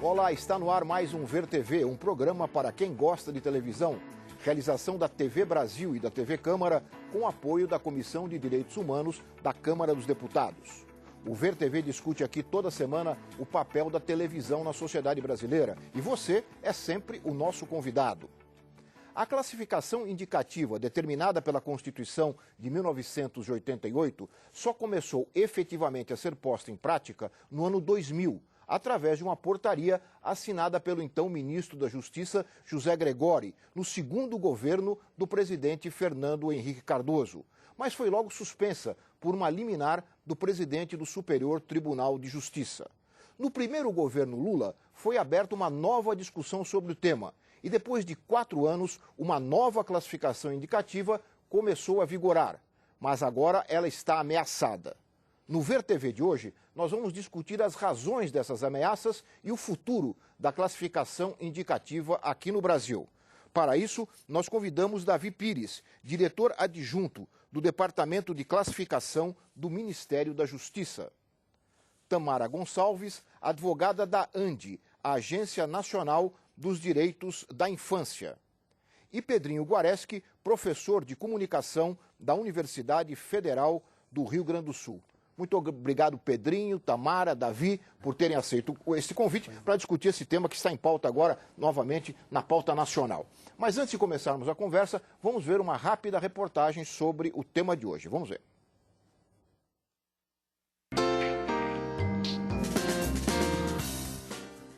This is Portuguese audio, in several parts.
Olá, está no ar mais um Ver TV, um programa para quem gosta de televisão. Realização da TV Brasil e da TV Câmara, com apoio da Comissão de Direitos Humanos da Câmara dos Deputados. O Ver TV discute aqui toda semana o papel da televisão na sociedade brasileira. E você é sempre o nosso convidado. A classificação indicativa determinada pela Constituição de 1988 só começou efetivamente a ser posta em prática no ano 2000, através de uma portaria assinada pelo então ministro da Justiça, José Gregori, no segundo governo do presidente Fernando Henrique Cardoso. Mas foi logo suspensa por uma liminar do presidente do Superior Tribunal de Justiça. No primeiro governo Lula, foi aberta uma nova discussão sobre o tema. E depois de 4 anos, uma nova classificação indicativa começou a vigorar. Mas agora ela está ameaçada. No Ver TV de hoje, nós vamos discutir as razões dessas ameaças e o futuro da classificação indicativa aqui no Brasil. Para isso, nós convidamos Davi Pires, diretor adjunto do Departamento de Classificação do Ministério da Justiça. Tamara Gonçalves, advogada da ANDI, a Agência Nacional dos Direitos da Infância. E Pedrinho Guareschi, professor de comunicação da Universidade Federal do Rio Grande do Sul. Muito obrigado, Pedrinho, Tamara, Davi, por terem aceito esse convite para discutir esse tema que está em pauta agora, novamente, na pauta nacional. Mas antes de começarmos a conversa, vamos ver uma rápida reportagem sobre o tema de hoje. Vamos ver.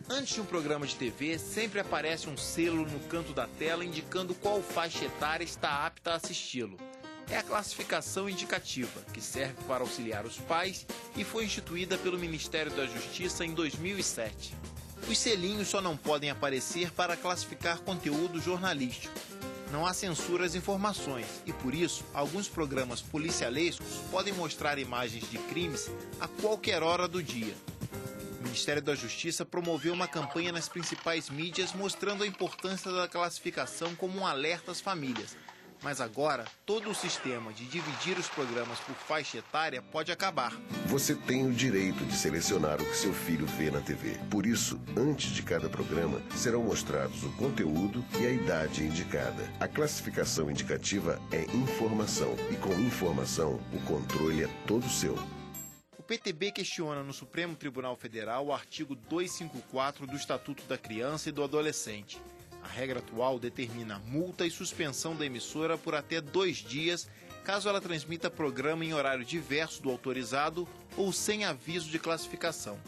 Antes de um programa de TV, sempre aparece um selo no canto da tela indicando qual faixa etária está apta a assisti-lo. É a classificação indicativa, que serve para auxiliar os pais e foi instituída pelo Ministério da Justiça em 2007. Os selinhos só não podem aparecer para classificar conteúdo jornalístico. Não há censura às informações e, por isso, alguns programas policialescos podem mostrar imagens de crimes a qualquer hora do dia. O Ministério da Justiça promoveu uma campanha nas principais mídias mostrando a importância da classificação como um alerta às famílias. Mas agora, todo o sistema de dividir os programas por faixa etária pode acabar. Você tem o direito de selecionar o que seu filho vê na TV. Por isso, antes de cada programa, serão mostrados o conteúdo e a idade indicada. A classificação indicativa é informação e com informação, o controle é todo seu. O PTB questiona no Supremo Tribunal Federal o artigo 254 do Estatuto da Criança e do Adolescente. A regra atual determina multa e suspensão da emissora por até 2 dias, caso ela transmita programa em horário diverso do autorizado ou sem aviso de classificação.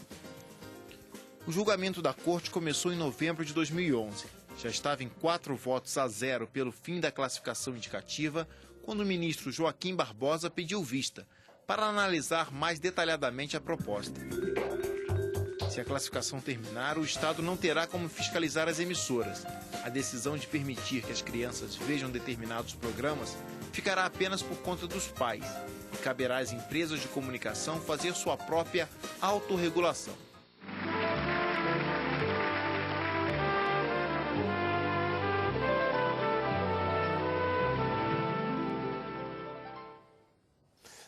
O julgamento da Corte começou em novembro de 2011. Já estava em 4-0 pelo fim da classificação indicativa, quando o ministro Joaquim Barbosa pediu vista, para analisar mais detalhadamente a proposta. Se a classificação terminar, o Estado não terá como fiscalizar as emissoras. A decisão de permitir que as crianças vejam determinados programas ficará apenas por conta dos pais e caberá às empresas de comunicação fazer sua própria autorregulação.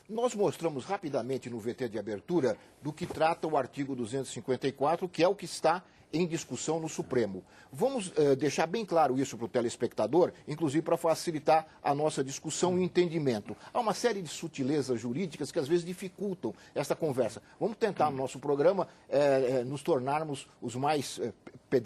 Nós mostramos rapidamente no VT de abertura do que trata o artigo 254, que é o que está em discussão no Supremo. Vamos deixar bem claro isso para o telespectador, inclusive para facilitar a nossa discussão e entendimento. Há uma série de sutilezas jurídicas que às vezes dificultam essa conversa. Vamos tentar no nosso programa nos tornarmos os mais,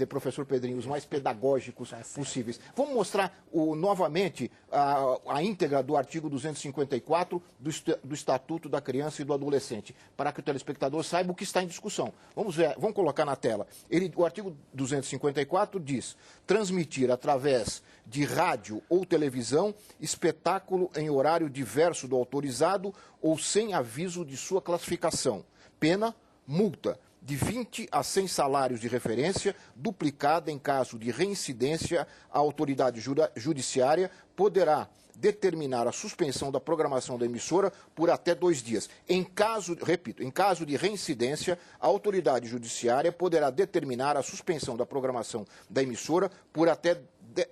professor Pedrinho, os mais pedagógicos possíveis. Vamos mostrar novamente a íntegra do artigo 254 do Estatuto da Criança e do Adolescente, para que o telespectador saiba o que está em discussão. Vamos ver, vamos colocar na tela. O artigo 254 diz: transmitir através de rádio ou televisão espetáculo em horário diverso do autorizado ou sem aviso de sua classificação. Pena, multa de 20 a 100 salários de referência, duplicada em caso de reincidência. A autoridade judiciária poderá determinar a suspensão da programação da emissora por até 2 dias. Em caso de reincidência, a autoridade judiciária poderá determinar a suspensão da programação da emissora por até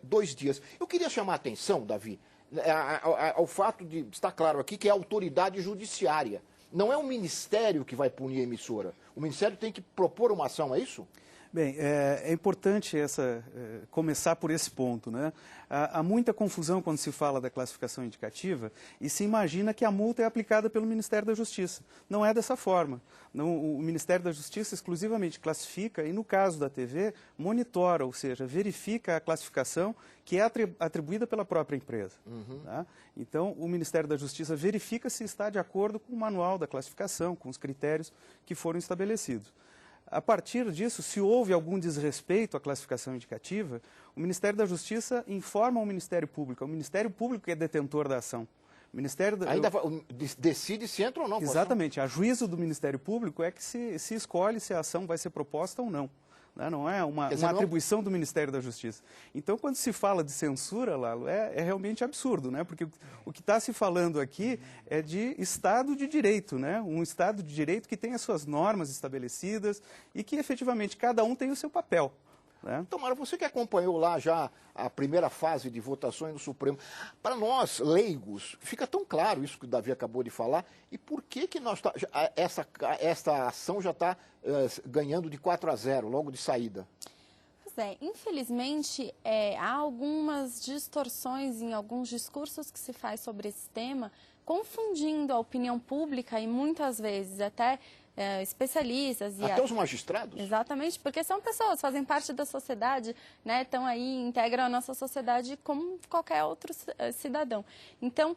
2 dias. Eu queria chamar a atenção, Davi, ao fato de estar claro aqui que é a autoridade judiciária. Não é o Ministério que vai punir a emissora. O Ministério tem que propor uma ação, é isso? Bem, é importante começar por esse ponto, né? Há muita confusão quando se fala da classificação indicativa e se imagina que a multa é aplicada pelo Ministério da Justiça. Não é dessa forma. Não, o Ministério da Justiça exclusivamente classifica e, no caso da TV, monitora, ou seja, verifica a classificação que é atribuída pela própria empresa. Tá? Então, o Ministério da Justiça verifica se está de acordo com o manual da classificação, com os critérios que foram estabelecidos. A partir disso, se houve algum desrespeito à classificação indicativa, o Ministério da Justiça informa o Ministério Público. É o Ministério Público que é detentor da ação. O Ministério decide se entra ou não. Exatamente. A juízo do Ministério Público é que se escolhe se a ação vai ser proposta ou não. Não é uma atribuição do Ministério da Justiça. Então, quando se fala de censura, Lalo, é realmente absurdo, né? Porque o que está se falando aqui é de Estado de Direito, né? Um Estado de Direito que tem as suas normas estabelecidas e que, efetivamente, cada um tem o seu papel. Né? Tomara, você que acompanhou lá já a primeira fase de votações no Supremo, para nós, leigos, fica tão claro isso que o Davi acabou de falar, e por que essa ação já está ganhando de 4-0, logo de saída? Pois é, infelizmente, há algumas distorções em alguns discursos que se faz sobre esse tema, confundindo a opinião pública e muitas vezes até especialistas. Até os magistrados? Exatamente, porque são pessoas, fazem parte da sociedade, né, estão aí, integram a nossa sociedade como qualquer outro cidadão. Então,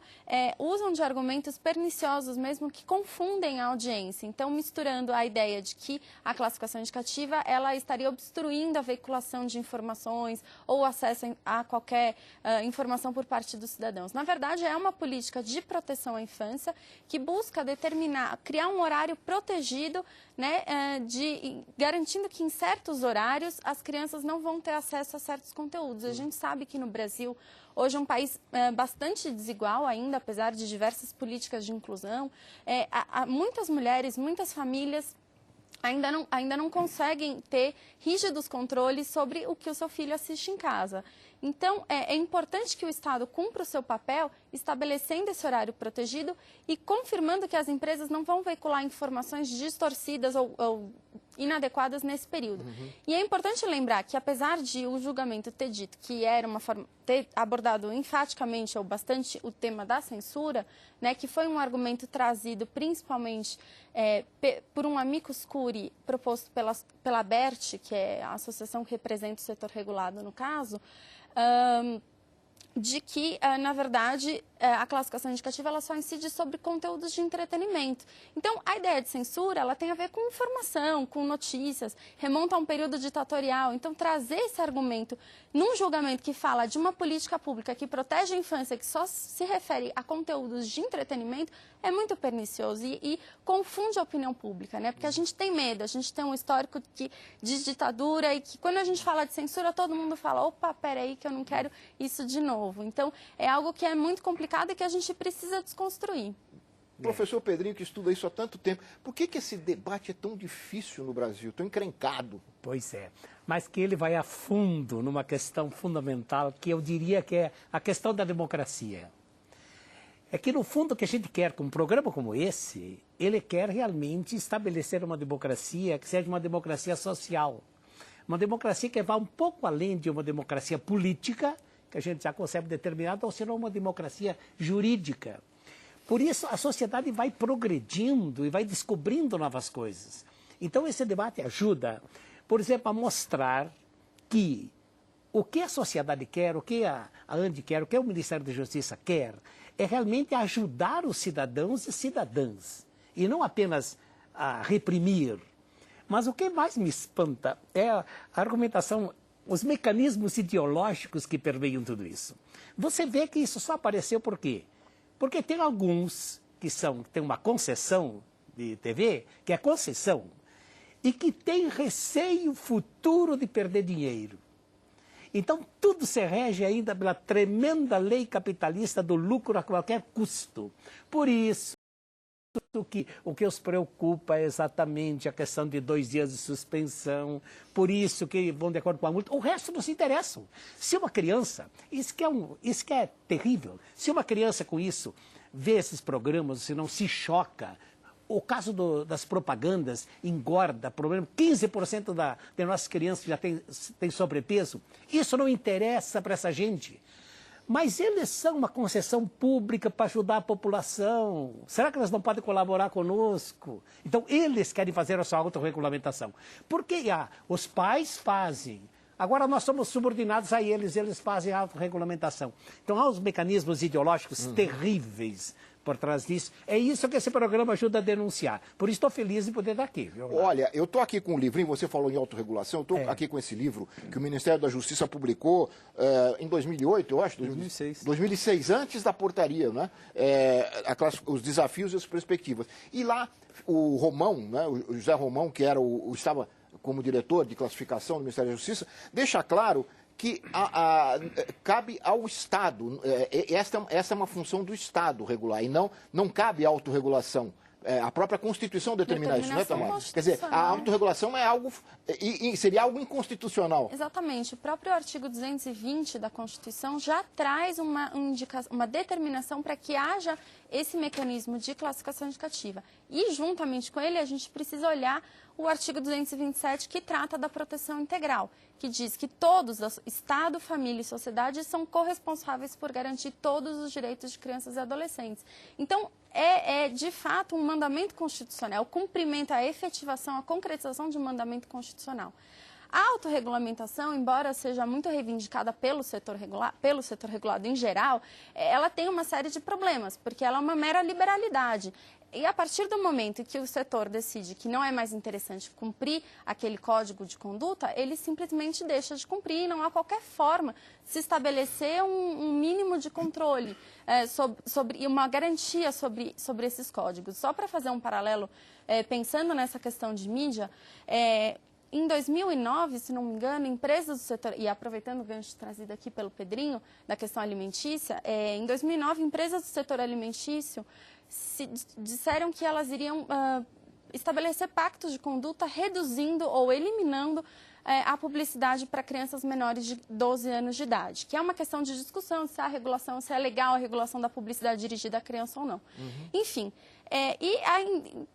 usam de argumentos perniciosos mesmo que confundem a audiência. Então, misturando a ideia de que a classificação indicativa, ela estaria obstruindo a veiculação de informações ou acesso a qualquer informação por parte dos cidadãos. Na verdade, é uma política de proteção à infância que busca criar um horário protegido, né, garantindo que em certos horários as crianças não vão ter acesso a certos conteúdos. A gente sabe que no Brasil hoje é um país bastante desigual ainda, apesar de diversas políticas de inclusão. Há muitas mulheres, muitas famílias ainda não conseguem ter rígidos controles sobre o que o seu filho assiste em casa. Então, é importante que o Estado cumpra o seu papel, estabelecendo esse horário protegido e confirmando que as empresas não vão veicular informações distorcidas ou inadequadas nesse período. E é importante lembrar que, apesar de o julgamento ter dito que era ter abordado enfaticamente ou bastante o tema da censura, né, que foi um argumento trazido principalmente por um amicus curiae proposto pela ABERT, que é a associação que representa o setor regulado no caso, de que, na verdade, a classificação indicativa ela só incide sobre conteúdos de entretenimento. Então, a ideia de censura ela tem a ver com informação, com notícias, remonta a um período ditatorial. Então, trazer esse argumento num julgamento que fala de uma política pública que protege a infância, que só se refere a conteúdos de entretenimento, é muito pernicioso e confunde a opinião pública, né? Porque a gente tem medo, a gente tem um histórico de ditadura e que quando a gente fala de censura, todo mundo fala, opa, peraí que eu não quero isso de novo. Então, é algo que é muito complicado e que a gente precisa desconstruir. Professor Pedrinho, que estuda isso há tanto tempo, por que esse debate é tão difícil no Brasil, tão encrencado? Pois é, mas que ele vai a fundo numa questão fundamental, que eu diria que é a questão da democracia. É que, no fundo, o que a gente quer com um programa como esse, ele quer realmente estabelecer uma democracia que seja uma democracia social. Uma democracia que vá um pouco além de uma democracia política, que a gente já consegue determinar, ou seja, uma democracia jurídica. Por isso, a sociedade vai progredindo e vai descobrindo novas coisas. Então, esse debate ajuda, por exemplo, a mostrar que o que a sociedade quer, o que a ANDI quer, o que o Ministério da Justiça quer, é realmente ajudar os cidadãos e cidadãs, e não apenas a reprimir. Mas o que mais me espanta é a argumentação, os mecanismos ideológicos que permeiam tudo isso. Você vê que isso só apareceu por quê? Porque tem alguns que têm uma concessão de TV, que é concessão, e que tem receio futuro de perder dinheiro. Então, tudo se rege ainda pela tremenda lei capitalista do lucro a qualquer custo. Por isso, o que os preocupa é exatamente a questão de 2 dias de suspensão, por isso que vão de acordo com a multa. O resto não se interessa. Se uma criança, isso que é terrível, se uma criança com isso vê esses programas, se não se choca O caso das propagandas engorda, problema, 15% de nossas crianças já tem sobrepeso. Isso não interessa para essa gente. Mas eles são uma concessão pública para ajudar a população. Será que eles não podem colaborar conosco? Então, eles querem fazer a sua autorregulamentação. Porque os pais fazem. Agora nós somos subordinados a eles fazem a autorregulamentação. Então, há os mecanismos ideológicos terríveis por trás disso. É isso que esse programa ajuda a denunciar. Por isso estou feliz de poder estar aqui. Viu? Olha, eu estou aqui com um livrinho, você falou em autorregulação, eu estou aqui com esse livro que o Ministério da Justiça publicou em 2008, eu acho? 2006. 2006, antes da portaria, né? Os desafios e as perspectivas. E lá, o Romão, né? O José Romão, que estava como diretor de classificação do Ministério da Justiça, deixa claro que cabe ao Estado, esta é uma função do Estado regular, e não cabe autorregulação. A própria Constituição determina isso, não é, Tamara? Quer dizer, a autorregulação é algo, seria algo inconstitucional. Exatamente. O próprio artigo 220 da Constituição já traz uma determinação para que haja esse mecanismo de classificação indicativa. E, juntamente com ele, a gente precisa olhar o artigo 227, que trata da proteção integral, que diz que todos, Estado, família e sociedade, são corresponsáveis por garantir todos os direitos de crianças e adolescentes. Então, de fato um mandamento constitucional, o cumprimento, a efetivação, a concretização de um mandamento constitucional. A autorregulamentação, embora seja muito reivindicada pelo setor regulado em geral, ela tem uma série de problemas, porque ela é uma mera liberalidade. E a partir do momento que o setor decide que não é mais interessante cumprir aquele código de conduta, ele simplesmente deixa de cumprir e não há qualquer forma de se estabelecer um mínimo de controle e uma garantia sobre esses códigos. Só para fazer um paralelo, pensando nessa questão de mídia, em 2009, se não me engano, empresas do setor, e aproveitando o gancho trazido aqui pelo Pedrinho, da questão alimentícia, em 2009, empresas do setor alimentício disseram que elas iriam estabelecer pactos de conduta reduzindo ou eliminando a publicidade para crianças menores de 12 anos de idade, que é uma questão de discussão se é legal a regulação da publicidade dirigida à criança ou não. Enfim,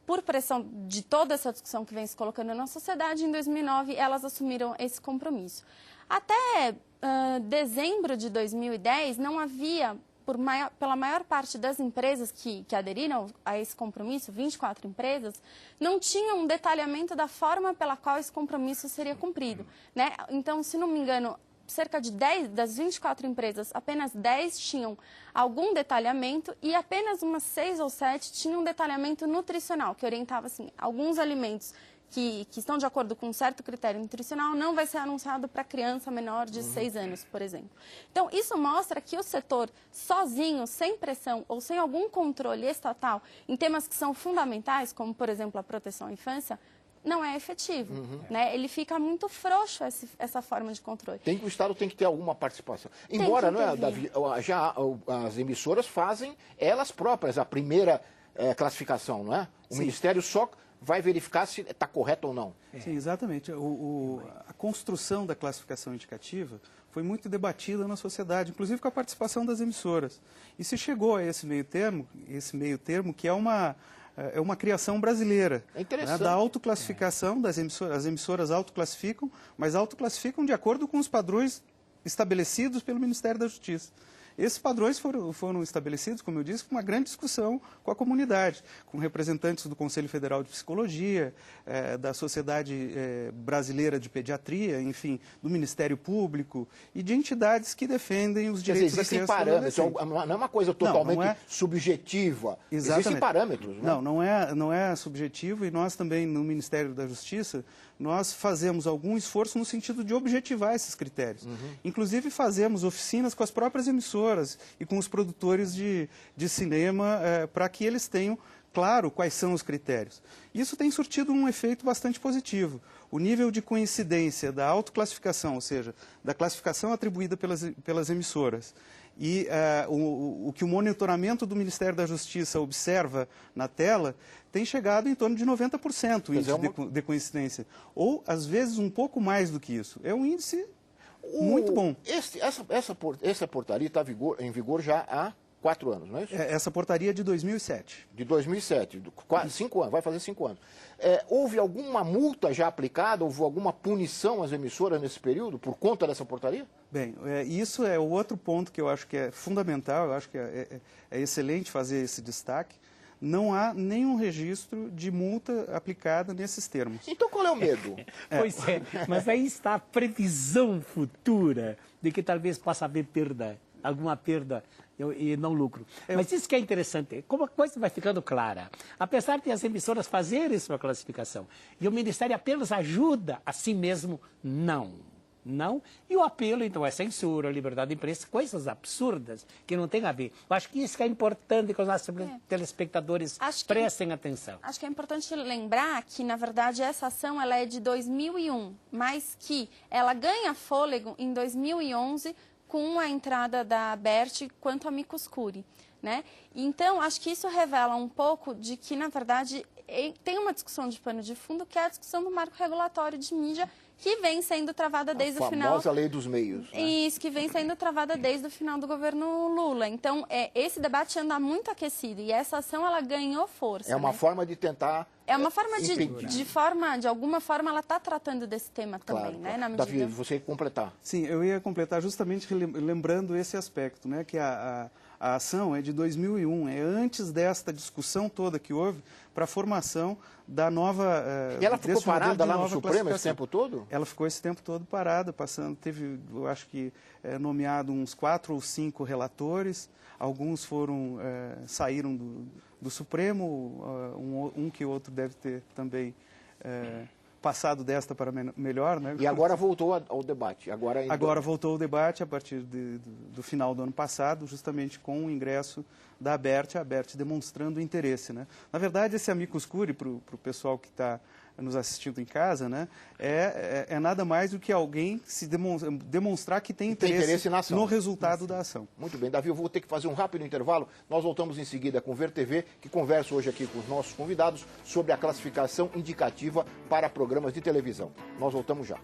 por pressão de toda essa discussão que vem se colocando na sociedade, em 2009 elas assumiram esse compromisso. Até dezembro de 2010 não havia, pela maior parte das empresas que aderiram a esse compromisso, 24 empresas, não tinham um detalhamento da forma pela qual esse compromisso seria cumprido, né? Então, se não me engano, cerca de 10 das 24 empresas, apenas 10 tinham algum detalhamento e apenas umas 6 ou 7 tinham um detalhamento nutricional, que orientava assim, alguns alimentos que estão de acordo com um certo critério nutricional não vai ser anunciado para criança menor de 6 anos, por exemplo. Então, isso mostra que o setor, sozinho, sem pressão ou sem algum controle estatal, em temas que são fundamentais, como, por exemplo, a proteção à infância, não é efetivo. Né? Ele fica muito frouxo essa forma de controle. O Estado tem que ter alguma participação. Embora, não é, Davi, já as emissoras fazem elas próprias a primeira classificação, não é? O Ministério só vai verificar se está correto ou não. Sim, exatamente. A construção da classificação indicativa foi muito debatida na sociedade, inclusive com a participação das emissoras. E se chegou a esse meio termo que é uma criação brasileira. É interessante. Da autoclassificação das emissoras. As emissoras autoclassificam, mas autoclassificam de acordo com os padrões estabelecidos pelo Ministério da Justiça. Esses padrões foram estabelecidos, como eu disse, com uma grande discussão com a comunidade, com representantes do Conselho Federal de Psicologia, da Sociedade Brasileira de Pediatria, enfim, do Ministério Público e de entidades que defendem os direitos da criança. Existem parâmetros, não é uma coisa totalmente subjetiva. Exatamente. Existem parâmetros. Né? Não é subjetivo, e nós também, no Ministério da Justiça, nós fazemos algum esforço no sentido de objetivar esses critérios. Inclusive, fazemos oficinas com as próprias emissoras e com os produtores de cinema para que eles tenham claro quais são os critérios. Isso tem surtido um efeito bastante positivo. O nível de coincidência da autoclassificação, ou seja, da classificação atribuída pelas emissoras, e o que o monitoramento do Ministério da Justiça observa na tela tem chegado em torno de 90% o índice de coincidência. Ou, às vezes, um pouco mais do que isso. É um índice muito bom. Essa portaria está em vigor já há 4 anos, não é isso? Essa portaria é de 2007. De 2007, 5 anos, vai fazer 5 anos. Houve alguma multa já aplicada, houve alguma punição às emissoras nesse período por conta dessa portaria? Bem, isso é o outro ponto que eu acho que é fundamental, eu acho que é excelente fazer esse destaque. Não há nenhum registro de multa aplicada nesses termos. Então qual é o medo? Pois é, mas aí está a previsão futura de que talvez possa haver perda, alguma perda e não lucro. Mas isso que é interessante, como a coisa vai ficando clara. Apesar de as emissoras fazerem sua classificação e o Ministério apenas ajuda a si mesmo, não. E o apelo, então, é censura, liberdade de imprensa, coisas absurdas que não tem a ver. Eu acho que isso que é importante que os nossos telespectadores prestem atenção. Acho que é importante lembrar que, na verdade, essa ação ela é de 2001, mas que ela ganha fôlego em 2011 com a entrada da ABERT quanto a amicus curiae, né? Então, acho que isso revela um pouco de que, na verdade, tem uma discussão de pano de fundo, que é a discussão do marco regulatório de mídia, que vem sendo travada desde o final... A famosa lei dos meios. Né? Isso, que vem sendo travada desde o final do governo Lula. Então, esse debate anda muito aquecido e essa ação ela ganhou força. É uma forma de tentar... É uma forma de alguma forma, ela está tratando desse tema também, né? Na medida... Davi, você ia completar. Sim, eu ia completar justamente lembrando esse aspecto, né? Que a ação é de 2001, é antes desta discussão toda que houve para a formação da nova... E ela ficou parada lá no Supremo esse tempo todo? Ela ficou esse tempo todo parada, teve, eu acho que, nomeado uns 4 ou 5 relatores, alguns saíram do Supremo, um que outro deve ter também passado desta para melhor, né? E agora voltou ao debate. Agora voltou ao debate a partir do final do ano passado, justamente com o ingresso da ABERT, a ABERT demonstrando interesse, né? Na verdade, esse amicus curiae, para o pessoal que está nos assistindo em casa, né, é nada mais do que alguém se demonstrar que tem interesse na ação. No resultado da ação. Muito bem, Davi, eu vou ter que fazer um rápido intervalo. Nós voltamos em seguida com o Ver TV, que conversa hoje aqui com os nossos convidados sobre a classificação indicativa para programas de televisão. Nós voltamos já.